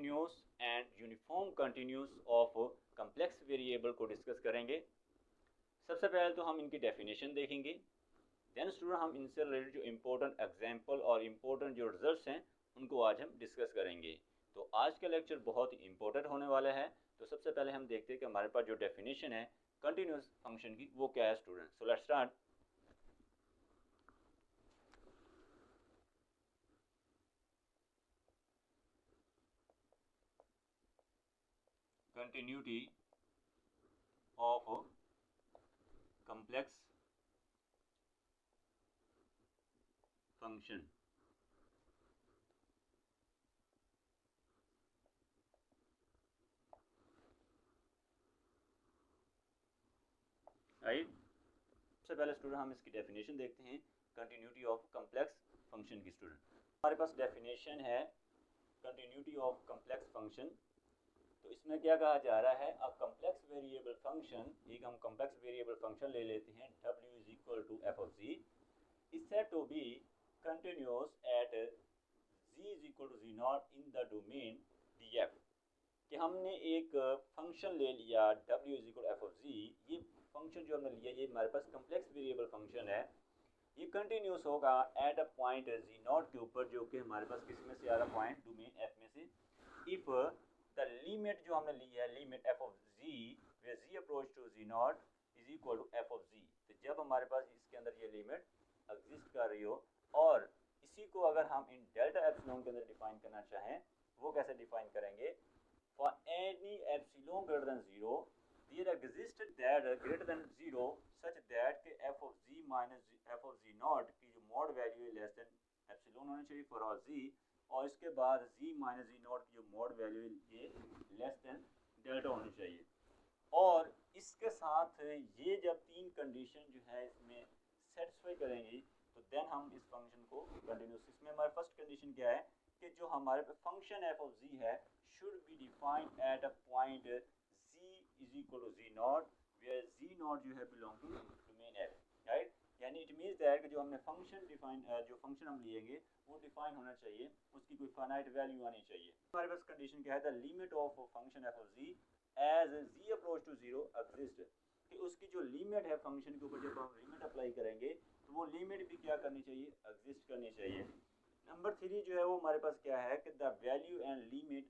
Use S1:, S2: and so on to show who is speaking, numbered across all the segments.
S1: Continuous and uniform continuous of complex variable को discuss करेंगे। सबसे पहले तो हम इनकी डेफिनेशन देखेंगे, देन स्टूडेंट हम इनसे रिलेटेड जो इम्पोर्टेंट एग्जांपल और इम्पोर्टेंट जो रिजल्ट्स हैं उनको आज हम डिस्कस करेंगे। तो आज का लेक्चर बहुत ही इम्पोर्टेंट होने वाला है। तो सबसे पहले हम देखते हैं कि हमारे पास जो डेफिनेशन है कंटिन्यूस फंक्शन की वो क्या है student. So let's start. Continuity of complex function। Right, सबसे पहले स्टूडेंट हम इसकी डेफिनेशन देखते हैं कंटिन्यूटी ऑफ कम्प्लेक्स फंक्शन की। स्टूडेंट हमारे पास डेफिनेशन है कंटिन्यूटी ऑफ कम्प्लेक्स फंक्शन। तो इसमें क्या कहा जा रहा है, अ कम्प्लेक्स वेरिएबल फंक्शन, एक हम कम्प्लेक्स वेरिएबल फंक्शन ले लेते हैं w is equal to F of G, is said to be continuous at z is equal to z naught in the domain df। कि हमने एक फंक्शन ले लिया w is equal to f of z। ये function जो हमने लिया ये हमारे पास कम्प्लेक्स वेरिएबल फंक्शन है। ये कंटिन्यूस होगा eight a point z not के ऊपर, जो कि हमारे पास किस में से आ रहा पॉइंट डोमेन f में से। इफ द लिमिट जो हमने ली है limit f of z where z approach to z naught is equal to f of z, तो जब हमारे पास इसके अंदर ये लिमिट एग्जिस्ट कर रही हो, और इसी को अगर हम इन डेल्टा एप्सिलॉन के अंदर डिफाइन करना चाहें, वो कैसे डिफाइन करेंगे, for any epsilon greater than 0 there exist that greater than 0 such that के f of z minus f of z naught की जो मॉड वैल्यू है लेस देन एप्सिलॉन होनी चाहिए फॉर ऑल z, और इसके बाद z माइनस z नॉट की जो मॉड वैल्यू है ये लेस देन डेल्टा होनी चाहिए। और इसके साथ ये जब तीन कंडीशन जो है इसमें सेटिस्फाई करेंगी तो देन हम इस फंक्शन को कंटिन्यूस। इसमें हमारे फर्स्ट कंडीशन क्या है कि जो हमारे फंक्शन एफ ऑफ जी है should be defined at a point z is equal to z naught where z naught जो है belong to domain f. Right, यानी इट मीन्स दैट कि जो हमने फंक्शन डिफाइन जो फंक्शन हम लेंगे वो डिफाइन होना चाहिए, उसकी कोई फाइनाइट वैल्यू आनी चाहिए। हमारे पास कंडीशन क्या है, the limit of function f of z as z approach to 0 exist, कि उसकी जो लिमिट है फंक्शन के ऊपर जब हम लिमिट अप्लाई करेंगे तो वो लिमिट भी क्या करनी चाहिए, एग्जिस्ट करनी चाहिए। नंबर 3 जो है वो हमारे पास क्या है कि the value and limit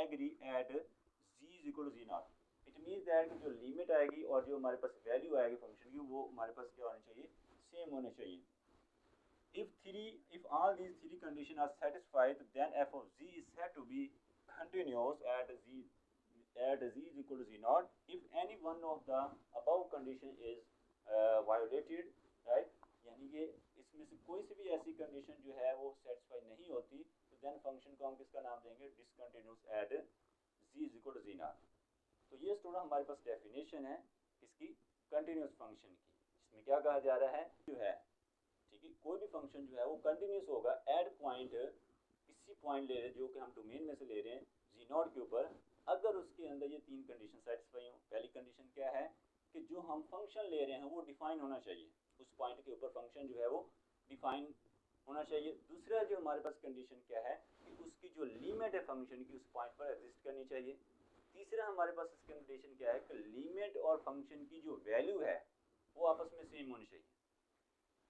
S1: agree at z is equal to z naught. It means that कि जो लिमिट आएगी और जो हमारे पास वैल्यू आएगी फंक्शन की वो हमारे पास क्या होनी चाहिए, सेम होने चाहिए। if all these three conditions are satisfied then f of z is said to be continuous at z is equal to z naught if any one of the above condition is violated। right, यानी कि इसमें से कोई सी भी ऐसी condition जो है वो सेटिस्फाई नहीं होती तो देन फंक्शन को हम किसका नाम देंगे, discontinuous at z is equal to z naught। तो ये स्टूडेंट हमारे पास डेफिनेशन है किसकी, कंटिन्यूस फंक्शन की, जिसमें क्या कहा जा रहा है जो है, ठीक है, कोई भी फंक्शन जो है वो कंटिन्यूस होगा एट पॉइंट, किसी पॉइंट ले रहे जो कि हम डोमेन में से ले रहे हैं जी नॉट के ऊपर, अगर उसके अंदर ये तीन कंडीशन सेटिस्फाई हो। पहली कंडीशन क्या है कि जो हम फंक्शन ले रहे हैं वो डिफाइन होना चाहिए, उस पॉइंट के ऊपर फंक्शन जो है वो डिफाइन होना चाहिए। दूसरा जो हमारे पास कंडीशन क्या है कि उसकी जो लिमिट है फंक्शन की उस पॉइंट पर एग्जिस्ट करनी चाहिए। तीसरा हमारे पास इस कंडीशन क्या है कि लिमिट और फंक्शन की जो वैल्यू है वो आपस में सेम होनी चाहिए।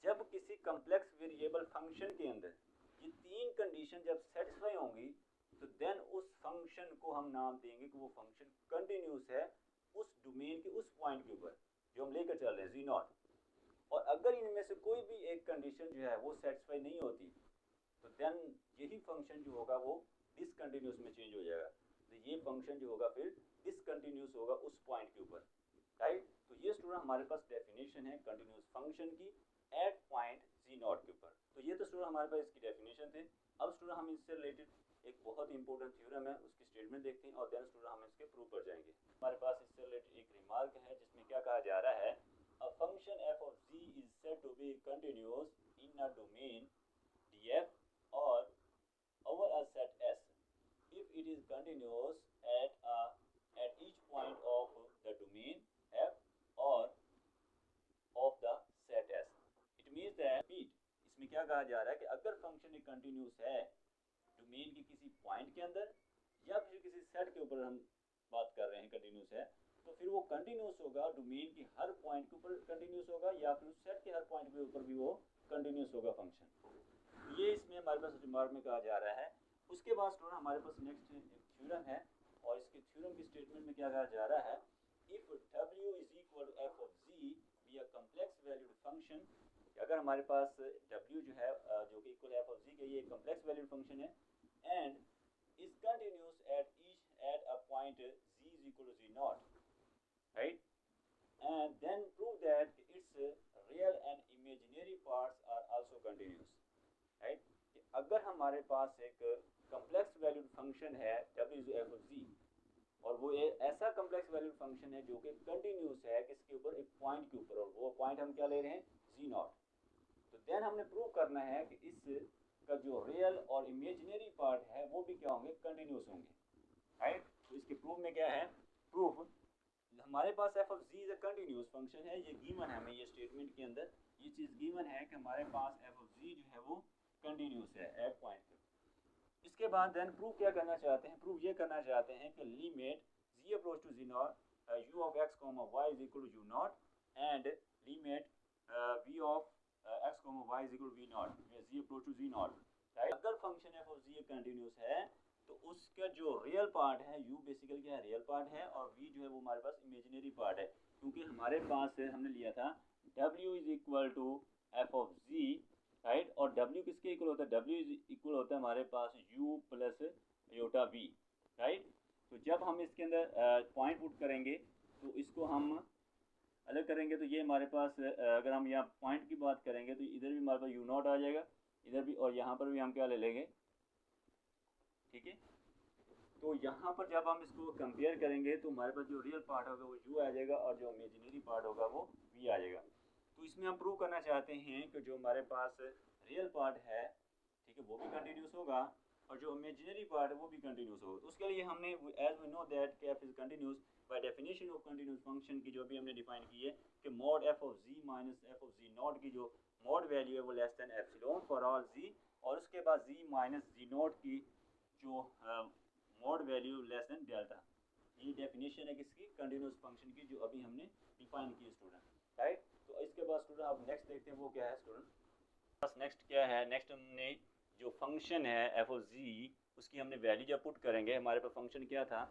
S1: जब किसी कम्प्लेक्स वेरिएबल फंक्शन के अंदर ये तीन कंडीशन जब सेटिस्फाई होंगी तो देन उस फंक्शन को हम नाम देंगे कि वो फंक्शन कंटिन्यूस है उस डोमेन के उस पॉइंट के ऊपर जो हम लेकर चल रहे हैं जी नॉट। और अगर इनमें से कोई भी एक कंडीशन जो है वो सेटिस्फाई नहीं होती तो देन यही फंक्शन जो होगा वो डिसकंटिन्यूस में चेंज हो जाएगा। तो ये फंक्शन जो होगा फिर डिसकंटिन्यूस होगा उस पॉइंट के ऊपर। राइट, तो ये स्टूडेंट हमारे पास डेफिनेशन है कंटिन्यूस फंक्शन की एट पॉइंट जी नॉट के ऊपर। तो ये तो स्टूडेंट हमारे पास इसकी डेफिनेशन थे। अब स्टूडेंट हम इससे रिलेटेड एक बहुत ही इंपॉर्टेंट थ्योरम है उसकी स्टेटमेंट देखते हैं और देन स्टूडेंट हम इसके प्रूव पर जाएंगे। हमारे पास इससे रिलेटेड एक रिमार्क है जिसमें क्या कहा जा रहा है, a function f of z is said to be continuous in a domain df और over a set S if it is continuous at each point of the domain f or of the set S। It means that इसमें क्या कहा जा रहा है कि अगर function एक कंटिन्यूस है डोमेन के किसी पॉइंट के अंदर या फिर किसी सेट के ऊपर हम बात कर रहे हैं कंटिन्यूस है, तो फिर वो कंटिन्यूस होगा डोमेन के हर पॉइंट के ऊपर कंटिन्यूस होगा, या फिर उस सेट के हर पॉइंट के ऊपर भी वो कंटिन्यूस होगा फंक्शन। तो ये इसमें हमारे पास रिमार्क में कहा जा रहा है। उसके बाद स्टूडेंट हमारे पास नेक्स्ट एक थ्योरम है, और इसके थ्योरम की स्टेटमेंट में क्या कहा जा रहा है, if w is equal to f of z be a complex valued function, अगर हमारे पास w जो है जो कि इक्वल f of z के, ये कॉम्प्लेक्स वैल्यूड फंक्शन है, and is continuous at a point z is equal to z naught, right? And then prove that its real and imaginary parts are also continuous, right? अगर हमारे पास एक complex valued function है w is f of z, और वो ऐसा complex valued function है जो कि कंटिन्यूस है किसके ऊपर, एक पॉइंट के ऊपर, और वो पॉइंट हम क्या ले रहे हैं, z naught। तो देन हमने प्रूव करना है कि इस का जो रियल और इमेजिनरी पार्ट है वो भी क्या होंगे, कंटिन्यूस होंगे, राइट? तो इसके प्रूफ में क्या है, प्रूफ हमारे पास f of z is a continuous function है, ये गिवन है हमें, ये स्टेटमेंट के अंदर ये चीज गिवन है कि हमारे पास f of z जो है वो कंटिन्यूस है एट पॉइंट पे। इसके बाद देन प्रूफ क्या करना चाहते हैं, प्रूफ ये करना चाहते हैं कि limit z approach to z naught u of x, y is equal to u naught, and limit v of x, y is equal to v naught, where z approach to z naught, right? अगर function f of z continuous है तो उसका जो real part है u basically क्या है, real part है, और v जो है वो हमारे पास इमेजिनरी पार्ट है, क्योंकि हमारे पास हमने लिया था w is equal to f of z, right? और w किसके इक्वल होता है, w इज इक्वल होता है हमारे पास u plus iota v, right? तो जब हम इसके अंदर पॉइंट पुट करेंगे तो इसको हम अलग करेंगे, तो ये हमारे पास अगर हम यहाँ पॉइंट की बात करेंगे तो इधर भी हमारे पास u नॉट आ जाएगा, इधर भी, और यहाँ पर भी हम क्या ले लेंगे, ठीक है? तो यहाँ पर जब हम इसको कंपेयर करेंगे तो हमारे पास जो रियल पार्ट होगा वो u आ जाएगा, और जो इमेजिनरी पार्ट होगा वो v आ जाएगा। तो इसमें हम प्रूव करना चाहते हैं कि जो हमारे पास रियल पार्ट है, ठीक है, वो भी कंटिन्यूस होगा, और जो इमेजिनरी पार्ट है वो भी कंटिन्यूस होगा। तो उसके लिए हमने as we know that f is continuous, by definition of continuous function की जो भी हमने डिफाइन की है कि mod f of z minus f of z naught की जो मॉड वैल्यू है वो less than epsilon for all z, और उसके बाद z माइनस z नॉट की जो mod value less than delta. ये डेफिनेशन है किसकी, कंटिन्यूस फंक्शन की, जो अभी हमने डिफाइन की स्टूडेंट, राइट? तो इसके बाद स्टूडेंट आप नेक्स्ट देखते हैं वो क्या है स्टूडेंट, बस नेक्स्ट क्या है, नेक्स्ट हमने जो फंक्शन है f of z उसकी हमने वैल्यू जब पुट करेंगे, हमारे पास फंक्शन क्या था,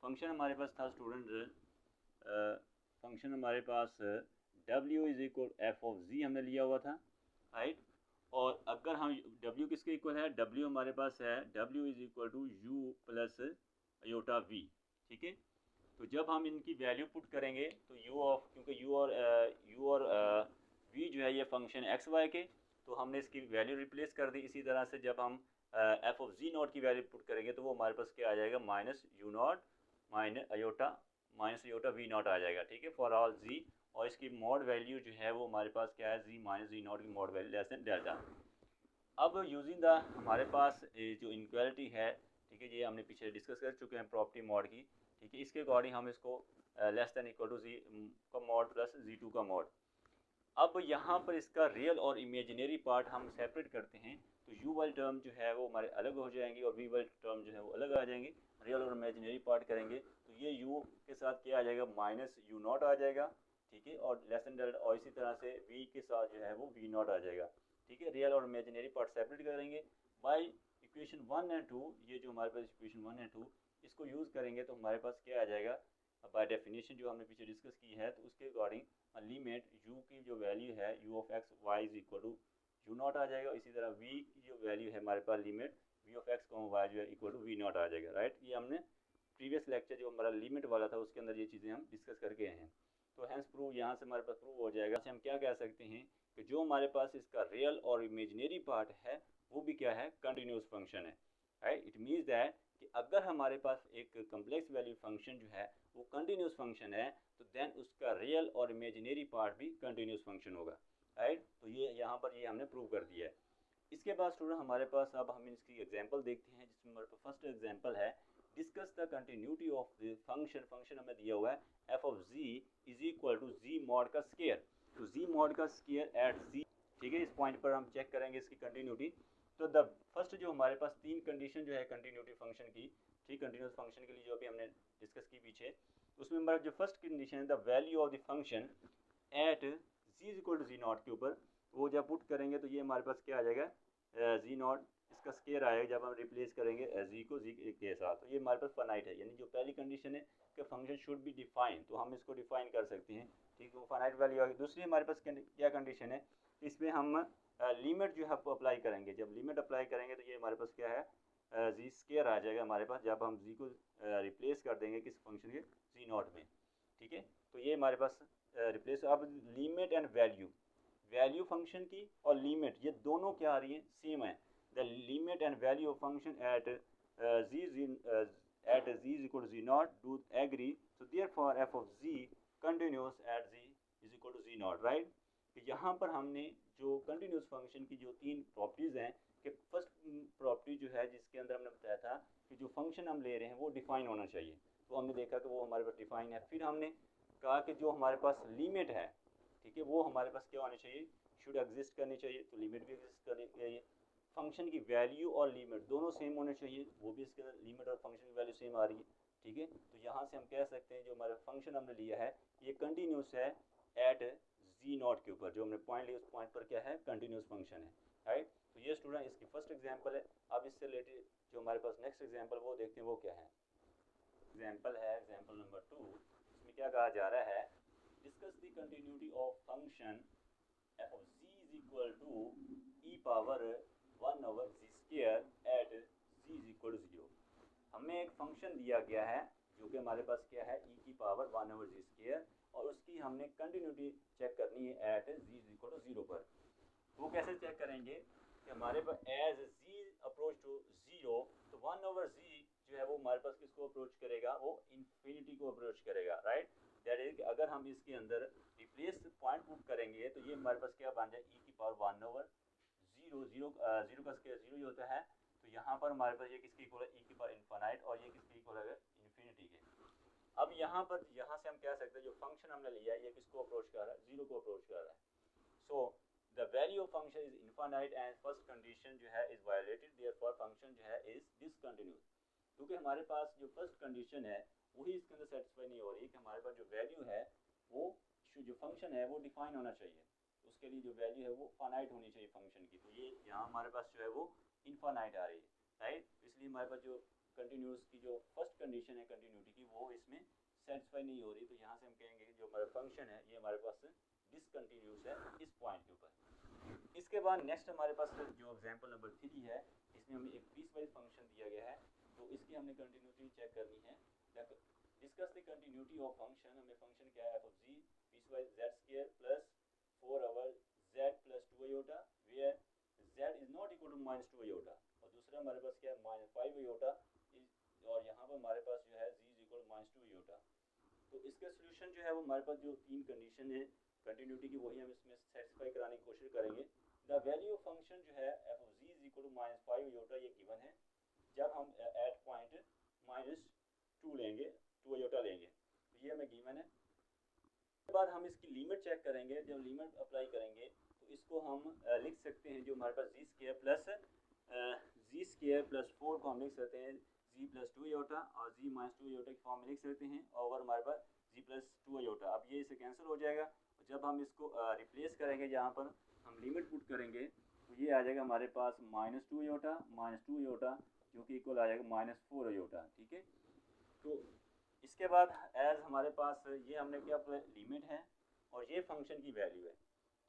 S1: फंक्शन हमारे पास था स्टूडेंट, फंक्शन हमारे पास w is equal f of z हमने लिया हुआ था, राइट? और अगर हम w किसके इक्वल है, w हमारे पास है w is equal to u plus iota v, ठीक है? तो जब हम इनकी वैल्यू पुट करेंगे तो u ऑफ, क्योंकि u और v जो है ये फंक्शन एक्स वाई के, तो हमने इसकी वैल्यू रिप्लेस कर दी। इसी तरह से जब हम f ऑफ z नॉट की वैल्यू पुट करेंगे तो वो हमारे पास क्या आ जाएगा, minus u naught minus iota v naught आ जाएगा, ठीक है, फॉर ऑल z, और इसकी मॉड वैल्यू जो है वो हमारे पास क्या है, z माइनस z नॉट की mod value less than delta. अब यूजिंग द हमारे पास जो इनक्वालिटी है, ठीक है, ये हमने पीछे डिस्कस कर चुके हैं प्रॉपर्टी मॉड की, ठीक है, इसके अकॉर्डिंग हम इसको less than equal to z का मॉड प्लस z2 का मॉड। अब यहाँ पर इसका रियल और इमेजिनरी पार्ट हम सेपरेट करते हैं, तो u वाली टर्म जो है वो हमारे अलग हो जाएंगी और v वाली टर्म जो है वो अलग आ जाएंगे। रियल और इमेजिनरी पार्ट करेंगे तो ये u के साथ क्या आ जाएगा, माइनस यू नॉट आ जाएगा, ठीक है, और लेस देन डेल्टा, और इसी तरह से v के साथ जो है वो v नॉट आ जाएगा, ठीक है। रियल और इमेजिनरी पार्ट सेपरेट करेंगे बाय इक्वेशन 1 एंड 2, ये जो हमारे पास इक्वेशन 1 एंड 2 इसको यूज़ करेंगे तो हमारे पास क्या आ जाएगा, बाय डेफिनेशन जो हमने पीछे डिस्कस की है, तो उसके अकॉर्डिंग लिमिट u की जो वैल्यू है u of x y is equal to u naught आ जाएगा। इसी तरह v की जो वैल्यू है हमारे पास limit v of x y जो है इक्वल टू वी नॉट आ जाएगा, राइट? ये हमने प्रीवियस लेक्चर जो हमारा लिमिट वाला था उसके अंदर ये चीज़ें हम डिस्कस करके आए हैं। तो हैंस प्रूव यहाँ से हमारे पास प्रूव हो जाएगा। हम क्या कह सकते हैं कि जो हमारे पास इसका रियल और इमेजिनरी पार्ट है वो भी क्या है, कंटिन्यूस फंक्शन है, राइट? इट मीन्स दैट कि अगर हमारे पास एक कम्प्लेक्स वैल्यू फंक्शन जो है वो कंटिन्यूस फंक्शन है तो देन उसका रियल और इमेजिनरी पार्ट भी कंटिन्यूस फंक्शन होगा, राइट? तो ये यहाँ पर ये हमने प्रूव कर दिया है। इसके बाद स्टूडेंट हमारे पास अब हम इसकी एग्जांपल देखते हैं, जिसमें हमारे पास फर्स्ट एग्जांपल है discuss the continuity of the function हमें दिया हुआ है f of z is equal to z mod का स्क्वायर, तो z मॉड का स्क्वायर एट z, ठीक है। इस पॉइंट पर हम चेक करेंगे इसकी कंटिन्यूटी। तो द फर्स्ट जो हमारे पास तीन कंडीशन जो है कंटिन्यूटी फंक्शन की, ठीक, कंटिन्यूस फंक्शन के लिए जो अभी हमने डिस्कस की पीछे, उसमें हमारा जो फर्स्ट कंडीशन है the value of the function at z is equal to z naught के ऊपर, वो जब पुट करेंगे तो ये हमारे पास क्या आ जाएगा, जी नॉट इसका स्केयर आएगा जब हम रिप्लेस करेंगे जी को जी के साथ, तो ये हमारे पास फाइनाइट है। यानी जो पहली कंडीशन है कि फंक्शन शुड बी डिफाइन, तो हम इसको डिफाइन कर सकते हैं, ठीक है, वो फाइनाइट वैल्यू आ गई। दूसरी हमारे पास क्या कंडीशन है, इसमें हम लिमिट जो है अप्लाई करेंगे, जब लिमिट अप्लाई करेंगे तो ये हमारे पास क्या है, जी स्केयर आ जाएगा हमारे पास, जब हम जी को रिप्लेस कर देंगे किस फंक्शन के, जी नॉट में, ठीक है। तो ये हमारे पास रिप्लेस, अब limit and value, value function की और लिमिट ये दोनों क्या आ रही है, सेम है। The limit and value of function at z is equal to z naught do agree, so therefore f of z continuous at z is equal to z naught, right. तो यहाँ पर हमने जो कंटिन्यूस फंक्शन की जो तीन properties हैं, कि फर्स्ट प्रॉपर्टी जो है जिसके अंदर हमने बताया था कि जो फंक्शन हम ले रहे हैं वो डिफाइन होना चाहिए, तो हमने देखा कि वो हमारे पास डिफाइन है। फिर हमने कहा कि जो हमारे पास लिमिट है, ठीक है, वो हमारे पास क्या होनी चाहिए, शुड एग्जिस्ट करनी चाहिए, तो लिमिट भी एग्जिस्ट करनी चाहिए। फंक्शन की वैल्यू और लिमिट दोनों सेम होने चाहिए, वो भी इसके अंदर लिमिट और फंक्शन की वैल्यू सेम आ रही है, ठीक है। तो यहाँ से हम कह सकते हैं जो हमारा फंक्शन हमने लिया है ये कंटिन्यूस है एट जी नॉट के ऊपर, जो हमने पॉइंट लिया उस पॉइंट पर क्या है, कंटिन्यूस फंक्शन है, राइट। तो ये स्टूडेंट इसकी फर्स्ट एग्जांपल है। अब इससे रिलेटेड जो हमारे पास नेक्स्ट एग्जांपल वो देखते हैं वो क्या है। एग्जांपल है एग्जांपल नंबर 2, इसमें क्या कहा जा रहा है, discuss the continuity of function f of z is equal to e power 1 over z square at z is equal to 0। हमें एक फंक्शन दिया गया है जो कि हमारे पास क्या है, ई की पावर 1 ओवर जी स्क्वायर, और उसकी हमने कंटिन्यूटी चेक करनी है at z is equal to 0 पर। वो कैसे चेक करेंगे कि हमारे पास एज जी अप्रोच टू 0, तो 1 ओवर जी जो है वो हमारे पास किसको अप्रोच करेगा, वो इन्फिनिटी को अप्रोच करेगा, राइट। दैट इज कि अगर हम इसके अंदर रिप्लेस पॉइंट पुट करेंगे तो ये हमारे पास क्या बन जाए, ई की पावर 1 ओवर 0, 0 का स्क्वायर 0 ही होता है, तो यहाँ पर हमारे पास ये किसकी इक्वल है, ई की पावर इनफाइनाइट, और ये किसकी इक्वल है, इन्फिनिटी के। अब यहाँ पर यहाँ से हम कह सकते हैं जो फंक्शन हमने लिया है ये किसको अप्रोच कर रहा है, 0 को अप्रोच कर रहा है। So the value of function is infinite and first condition जो है इज वायलेटेड, देयरफॉर फंक्शन जो है इज डिसकंटिन्यूअस, क्योंकि हमारे पास जो फर्स्ट कंडीशन है वही इसके अंदर सेटिस्फाई नहीं हो रही कि हमारे पास जो वैल्यू है वो जो फंक्शन है वो डिफाइन होना चाहिए, उसके लिए जो वैल्यू है वो फाइनाइट होनी चाहिए फंक्शन की, तो ये यहाँ हमारे पास जो है वो इनफाइनाइट आ रही है, राइट। इसलिए हमारे पास जो कंटिन्यूस की जो फर्स्ट कंडीशन है कंटिन्यूटी की वो इसमें सेटिस्फाई नहीं हो रही, तो यहाँ से हम कहेंगे कि जो हमारा फंक्शन है ये हमारे पास डिसकंटिन्यूस है इस पॉइंट के ऊपर। इसके बाद नेक्स्ट हमारे पास जो एग्जांपल नंबर 3 है, इसमें हमें एक पीस वाइज फंक्शन दिया गया है, तो इसकी हमने कंटिन्यूटी चेक करनी है। Discuss the continuity of function, हमें फंक्शन क्या है, f of z piecewise z square plus 4 over z plus 2 iota, where z is not equal to -2 iota, और दूसरा हमारे पास क्या है, -5 आयोटा, और यहाँ पर हमारे पास जो है जी इज इक्वल -2 आयोटा। तो इसका सोल्यूशन जो है वो हमारे पास जो तीन कंडीशन है कंटिन्यूटी की वही हम इसमें सेटिस्फाई कराने की कोशिश करेंगे। द वैल्यू ऑफ फंक्शन जो है f of z is equal to -5 iota, ये गिवन है जब हम एट पॉइंट -2 लेंगे, 2 आयोटा लेंगे, तो ये हमें गिवन है। उसके बाद हम इसकी लिमिट चेक करेंगे, जब लिमिट अप्लाई करेंगे तो इसको हम लिख सकते हैं जो हमारे पास जी स्क्वायर प्लस 4 को हम लिख सकते हैं जी प्लस 2 आयोटा, और जी -2 आयोटा की फॉर्म में लिख सकते हैं, और हमारे पास जी प्लस 2 आयोटा। अब ये इसे कैंसिल हो जाएगा, जब हम इसको रिप्लेस करेंगे जहाँ पर हम लिमिट पुट करेंगे तो ये आ जाएगा हमारे पास -2 आयोटा जो कि इक्वल आ जाएगा -4 आयोटा, ठीक है। तो इसके बाद एज हमारे पास ये हमने क्या लिमिट है और ये फंक्शन की वैल्यू है,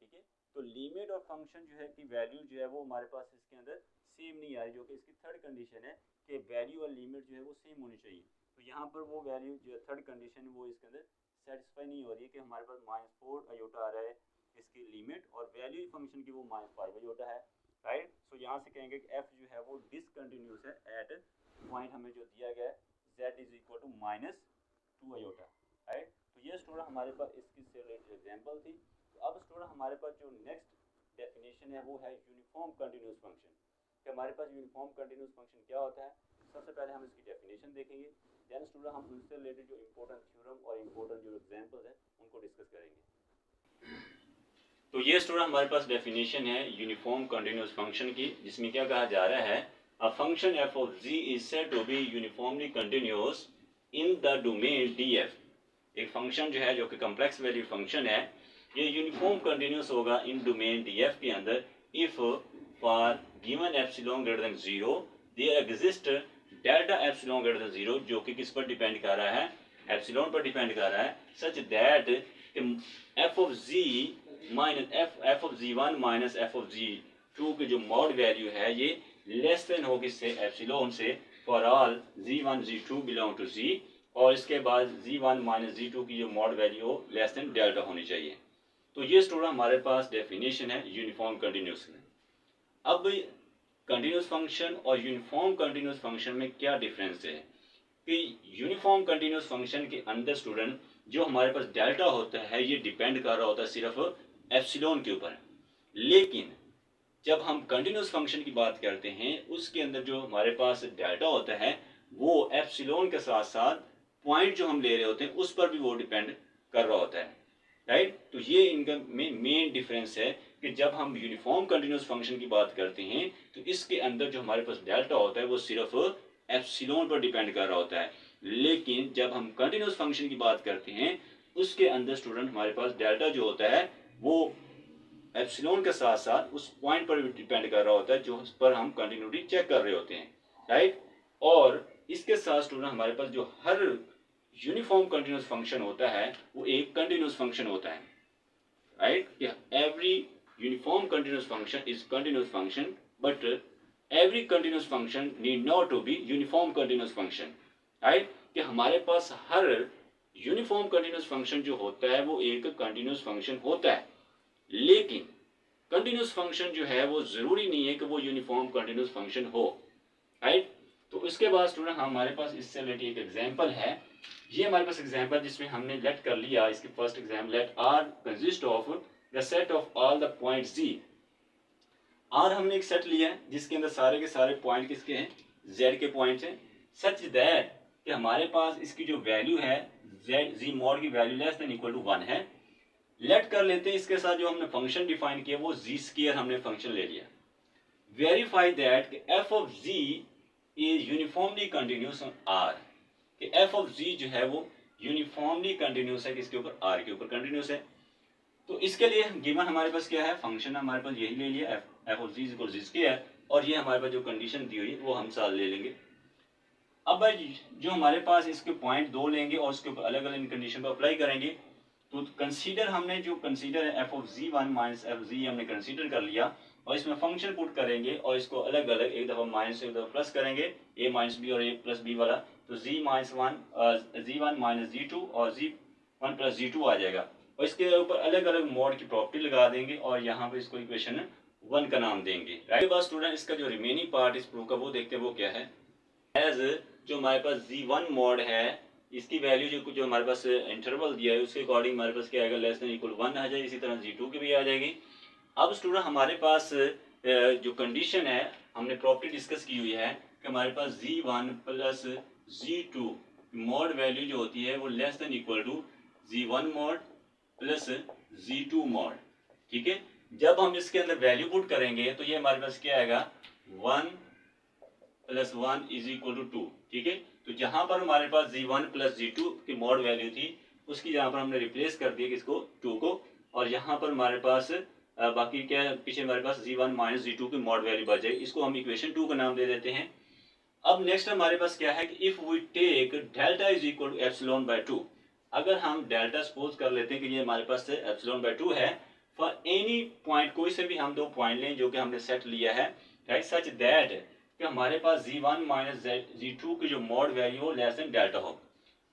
S1: ठीक है। तो लिमिट और फंक्शन जो है की वैल्यू जो है वो हमारे पास इसके अंदर सेम नहीं आ रही, जो कि इसकी थर्ड कंडीशन है कि वैल्यू और लिमिट जो है वो सेम होनी चाहिए। तो यहाँ पर वो वैल्यू जो थर्ड कंडीशन है वो इसके अंदर सेटिस्फाई नहीं हो रही है कि हमारे पास -4 आयोटा आ रहा है इसकी लिमिट, और वैल्यू फंक्शन की वो -5 आयोटा है, राइट। सो यहाँ से कहेंगे कि एफ जो है वो डिसकंटिन्यूस है एट पॉइंट हमें जो दिया गया है z is equal to -2 iota, right. तो ये स्टूडेंट हमारे पास इसकी से रिलेटेड एग्जांपल थी। तो अब स्टूडेंट हमारे पास जो नेक्स्ट डेफिनेशन है वो है यूनिफॉर्म कंटिन्यूस फंक्शन, कि हमारे पास यूनिफॉर्म कंटिन्यूस फंक्शन क्या होता है। सबसे पहले हम इसकी डेफिनेशन देखेंगे, देन स्टूडेंट हम उनसे रिलेटेड जो इंपॉर्टेंट थ्योरम और इंपॉर्टेंट जो एग्जांपल्स हैं उनको डिस्कस करेंगे। तो ये स्टूडेंट हमारे पास डेफिनेशन है यूनिफॉर्म कंटिन्यूस फंक्शन की, जिसमें क्या कहा जा रहा है, a function f of z is said to be uniformly continuous in the domain df। एक फंक्शन जो है जो कि कम्प्लेक्स वैल्यू फंक्शन है, ये यूनिफॉर्म कंटिन्यूस होगा इन डोमेन df के अंदर if for given epsilon greater than 0 there exist delta epsilon greater than 0, जो कि किस पर डिपेंड कर रहा है, एप्सिलॉन पर डिपेंड कर रहा है, such that f of ji minus F of z1 minus F of z2 की जो मॉड वैल्यू है ये लेस देन होगी से एप्सिलॉन से for all z1 z2 belong to z, और इसके बाद z1 माइनस z2 की जो मॉड वैल्यू हो लेस देन डेल्टा होनी चाहिए। तो ये स्टूडेंट हमारे पास डेफिनेशन है यूनिफॉर्म कंटिन्यूस में। अब कंटिन्यूस फंक्शन और यूनिफॉर्म कंटिन्यूस फंक्शन में क्या डिफरेंस है कि यूनिफॉर्म कंटिन्यूस फंक्शन के अंदर स्टूडेंट जो हमारे पास डेल्टा होता है ये डिपेंड कर रहा होता है सिर्फ एप्सिलॉन के ऊपर, लेकिन जब हम कंटिन्यूस फंक्शन की बात करते हैं उसके अंदर जो हमारे पास डेल्टा होता है वो एप्सिलॉन के साथ साथ पॉइंट जो हम ले रहे होते हैं उस पर भी वो डिपेंड कर रहा होता है, राइट। तो ये इनका मेन डिफरेंस है कि जब हम यूनिफॉर्म कंटिन्यूस फंक्शन की बात करते हैं तो इसके अंदर जो हमारे पास डेल्टा होता है वो सिर्फ एप्सिलॉन पर डिपेंड कर रहा होता है, लेकिन जब हम कंटिन्यूस फंक्शन की बात करते हैं उसके अंदर स्टूडेंट हमारे पास डेल्टा जो होता है वो एप्सिलॉन के साथ साथ उस पॉइंट पर भी डिपेंड कर रहा होता है जो उस पर हम कंटिन्यूटी चेक कर रहे होते हैं, राइट। और इसके साथ स्टूडेंट हमारे पास जो हर यूनिफॉर्म कंटिन्यूस फंक्शन होता है वो एक कंटिन्यूस फंक्शन होता है, right. Every uniform continuous function is continuous function, but every continuous function need not to be uniform continuous function, right. कि हमारे पास हर यूनिफॉर्म कंटिन्यूस फंक्शन जो होता है वो एक कंटिन्यूस फंक्शन होता है, लेकिन कंटिन्यूस फंक्शन जो है वो जरूरी नहीं है कि वो यूनिफॉर्म कंटिन्यूस फंक्शन हो, राइट। तो इसके बाद स्टूडेंट हमारे पास इससे रिलेटेड एक एग्जांपल है, ये हमारे पास एग्जांपल जिसमें हमने लेट कर लिया, इसके first example let R consist of the set of all the points z. R हमने एक सेट लिया है जिसके अंदर सारे के सारे पॉइंट किसके हैं, जेड के पॉइंट्स हैं, सच दैट कि हमारे पास इसकी जो वैल्यू है जेड जी मॉड की value less than equal to 1 है। लेट कर लेते हैं इसके साथ जो हमने फंक्शन डिफाइन किया वो जी स्क्वायर हमने फंक्शन ले लिया। Verify that f of z is uniformly continuous on R, कि एफ ऑफ जी जो है वो यूनिफॉर्मली कंटिन्यूस है किसके ऊपर, आर के ऊपर कंटिन्यूस है। तो इसके लिए गिवन हमारे पास क्या है, फंक्शन हमारे पास यही ले लिया f of z equal z square, और ये हमारे पास जो कंडीशन दी हुई है वो हम साथ ले लेंगे। अब जो हमारे पास इसके पॉइंट दो लेंगे और उसके ऊपर अलग अलग कंडीशन पर अप्लाई करेंगे। तो कंसीडर हमने जो कंसीडर है f of z one minus f z हमने कंसीडर कर लिया, और इसमें फंक्शन पुट करेंगे और इसको अलग अलग एक दफ़ा माइनस एक दफ़ा प्लस करेंगे, ए माइनस बी और ए प्लस बी वाला, तो g minus one g one minus g two और g one plus g two आ जाएगा, और इसके ऊपर अलग अलग मोड की प्रॉपर्टी लगा देंगे और यहाँ पे इसको इक्वेशन 1 का नाम देंगे, राइट। बस स्टूडेंट इसका जो रिमेनिंग पार्ट इस प्रूफ का वो देखते हैं वो क्या है। एज जो हमारे पास जी1 मॉड है इसकी वैल्यू जो हमारे पास इंटरवल दिया है उसके अकॉर्डिंग हमारे पास क्या आएगा, लेस देन इक्वल 1 आ जाएगी, इसी तरह जी2 की भी आ जाएगी। अब स्टूडेंट हमारे पास जो कंडीशन है हमने प्रॉपर्टी डिस्कस की हुई है कि हमारे पास G one plus G two mod value जो होती है वो less than equal to G one mod plus G two mod, ठीक है। जब हम इसके अंदर वैल्यू पुट करेंगे तो ये हमारे पास क्या आएगा, 1 प्लस 1 इज इक्वल टू 2, ठीक है। तो जहां पर हमारे पास जी1 प्लस जी2 की मॉड वैल्यू थी उसकी यहाँ पर हमने रिप्लेस कर दिया किसको, 2 को, और यहाँ पर हमारे पास बाकी क्या पीछे हमारे पास जी1 माइनस जी2 की मॉड वैल्यू बच जाएगी, इसको हम इक्वेशन 2 का नाम दे देते हैं। अब नेक्स्ट हमारे पास क्या है कि if we take delta is equal to epsilon by 2, अगर हम डेल्टा सपोज कर लेते हैं कि ये हमारे पास एप्सिलॉन बाय 2 है फॉर एनी पॉइंट, कोई से भी हम दो पॉइंट लें जो कि हमने सेट लिया है, राइट, सच दैट कि हमारे पास जी1 माइनस जी2 की जो मॉड वैल्यू हो लेस देन डेल्टा हो।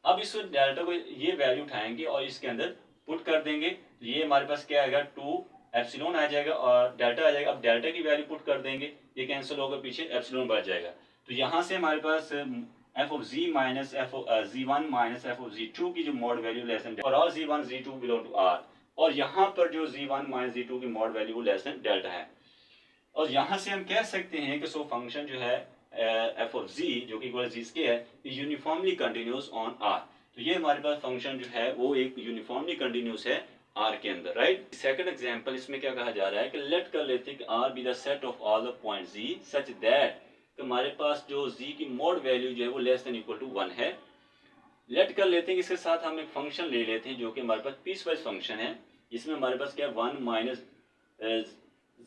S1: अब इस डेल्टा को ये वैल्यू उठाएंगे और इसके अंदर पुट कर देंगे, तो ये हमारे पास क्या आएगा, 2 एप्सिलॉन आ जाएगा और डेल्टा आ जाएगा। अब डेल्टा की वैल्यू पुट कर देंगे, ये कैंसिल होगा, पीछे एप्सिलॉन बच जाएगा। तो यहाँ से हमारे पास F of ji minus F G one minus F of G two की जो मॉड वैल्यू लेस देन और all G one G two belong to R, और यहाँ पर जो जी1 माइनस जी2 की मॉड वैल्यू वो लेस देन डेल्टा है। और यहाँ से हम कह सकते हैं कि सो फंक्शन जो है एफ ऑफ जी जो कि इक्वल जी स्क्वायर है यूनिफॉर्मली कंटिन्यूस ऑन आर। तो ये हमारे पास फंक्शन जो है वो एक यूनिफॉर्मली कंटिन्यूस है आर के अंदर, राइट। सेकंड एग्जांपल इसमें क्या कहा जा रहा है कि लेट कर लेते हैं कि R be the set of all the points z such that कि हमारे पास जो z की मॉड वैल्यू जो है वो लेस देन इक्वल टू 1 है। लेट कर लेते हैं, इसके साथ हम एक फंक्शन ले लेते हैं जो कि हमारे पास पीस वाइज फंक्शन है। इसमें हमारे पास क्या है 1 माइनस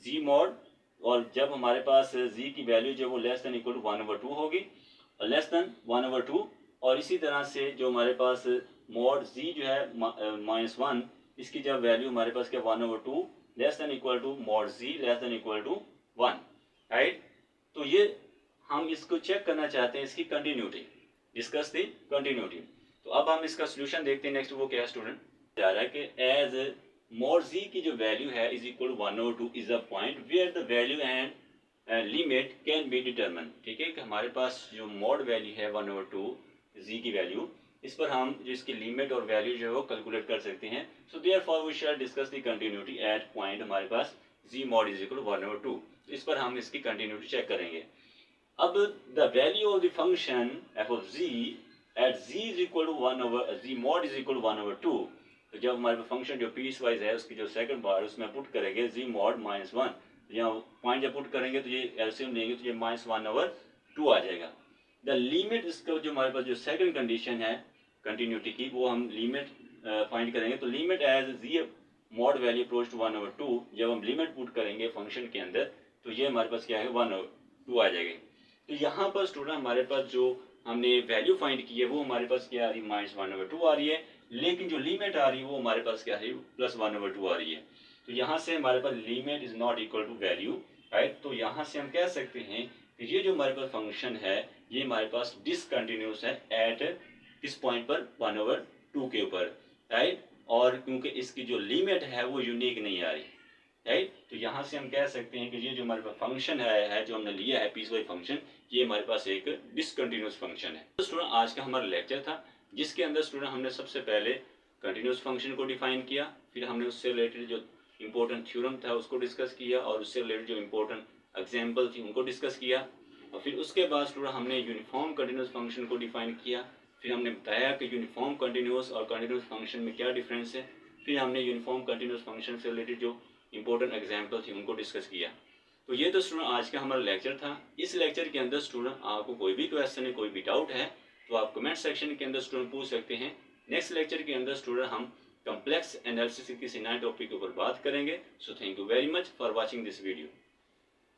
S1: जी मॉड, और जब हमारे पास z की वैल्यू जो है वो लेस देन इक्वल टू 1/2 होगी और लेस देन 1/2, और इसी तरह से जो हमारे पास मॉड z जो है -1, इसकी जब वैल्यू हमारे पास क्या 1/2 less than equal to mod z less than equal to 1, right. तो ये हम इसको चेक करना चाहते हैं, इसकी कंटिन्यूटी, डिस्कस द कंटिन्यूटी। तो अब हम इसका सोल्यूशन देखते हैं। नेक्स्ट वो क्या है स्टूडेंट, जा रहा है कि एज मॉड z की जो वैल्यू है is equal to 1/2 is a point where the value and limit can be determine. ठीक है, कि हमारे पास जो मॉड वैल्यू है 1/2 z की वैल्यू, इस पर हम जो इसकी लिमिट और वैल्यू जो है वो कैलकुलेट कर सकते हैं। So therefore we shall discuss the continuity at point हमारे पास z mod is equal to 1/2। इस पर हम इसकी कंटिन्यूटी चेक करेंगे। अब the value of the function f of z at z is equal to 1/z mod is equal to 1/2। तो जब हमारे फंक्शन जो पीस वाइज है उसकी जो सेकंड पार्ट उसमें पुट करेंगे z मॉड -1, यहाँ पॉइंट जब पुट करेंगे तो ये एलसीएम लेंगे तो ये -1/2 आ जाएगा। द लिमिट, इसका जो हमारे पास जो सेकंड कंडीशन है कंटिन्यूटी की, वो हम लिमिट फाइंड करेंगे। तो limit as z mod value approach to 1/2, जब हम लिमिट पुट करेंगे फंक्शन के अंदर तो ये हमारे पास क्या है 1/2 आ जाएगी। तो यहाँ पर स्टूडेंट हमारे पास जो हमने वैल्यू फाइंड की है वो हमारे पास क्या आ रही है -1/2 आ रही है, लेकिन जो लिमिट आ रही है वो हमारे पास क्या है +1/2 आ रही है। तो यहाँ से हमारे पास limit is not equal to value, right. तो यहाँ से हम कह सकते हैं कि ये जो हमारे पास फंक्शन है ये हमारे पास डिसकंटिन्यूस है एट इस पॉइंट पर 1/2 के ऊपर, राइट। और क्योंकि इसकी जो लिमिट है वो यूनिक नहीं आ रही, राइट। तो यहाँ से हम कह सकते हैं कि ये जो हमारे पास फंक्शन है जो हमने लिया है पीस वाइज फंक्शन, ये हमारे पास एक डिसकंटिन्यूस फंक्शन है। तो स्टूडेंट आज का हमारा लेक्चर था जिसके अंदर स्टूडेंट हमने सबसे पहले कंटिन्यूस फंक्शन को डिफाइन किया, फिर हमने उससे रिलेटेड जो इंपॉर्टेंट थ्योरम था उसको डिस्कस किया, और उससे रिलेटेड जो इंपॉर्टेंट एग्जाम्पल थी उनको डिस्कस किया, और फिर उसके बाद स्टूडेंट हमने यूनिफॉर्म कंटिन्यूस फंक्शन को डिफाइन किया। फिर हमने बताया कि यूनिफॉर्म कंटिन्यूस और कंटिन्यूस फंक्शन में क्या डिफरेंस है। फिर हमने यूनिफॉर्म कंटिन्यूस फंक्शन से रिलेटेड जो इंपॉर्टेंट एग्जाम्पल थी उनको डिस्कस किया। तो ये तो स्टूडेंट आज का हमारा लेक्चर था। इस लेक्चर के अंदर स्टूडेंट आपको कोई भी क्वेश्चन है, कोई भी डाउट है तो आप कमेंट सेक्शन के अंदर स्टूडेंट पूछ सकते हैं। नेक्स्ट लेक्चर के अंदर स्टूडेंट हम कॉम्प्लेक्स एनालिसिस के किसी नए टॉपिक के ऊपर बात करेंगे। So thank you very much for watching this video.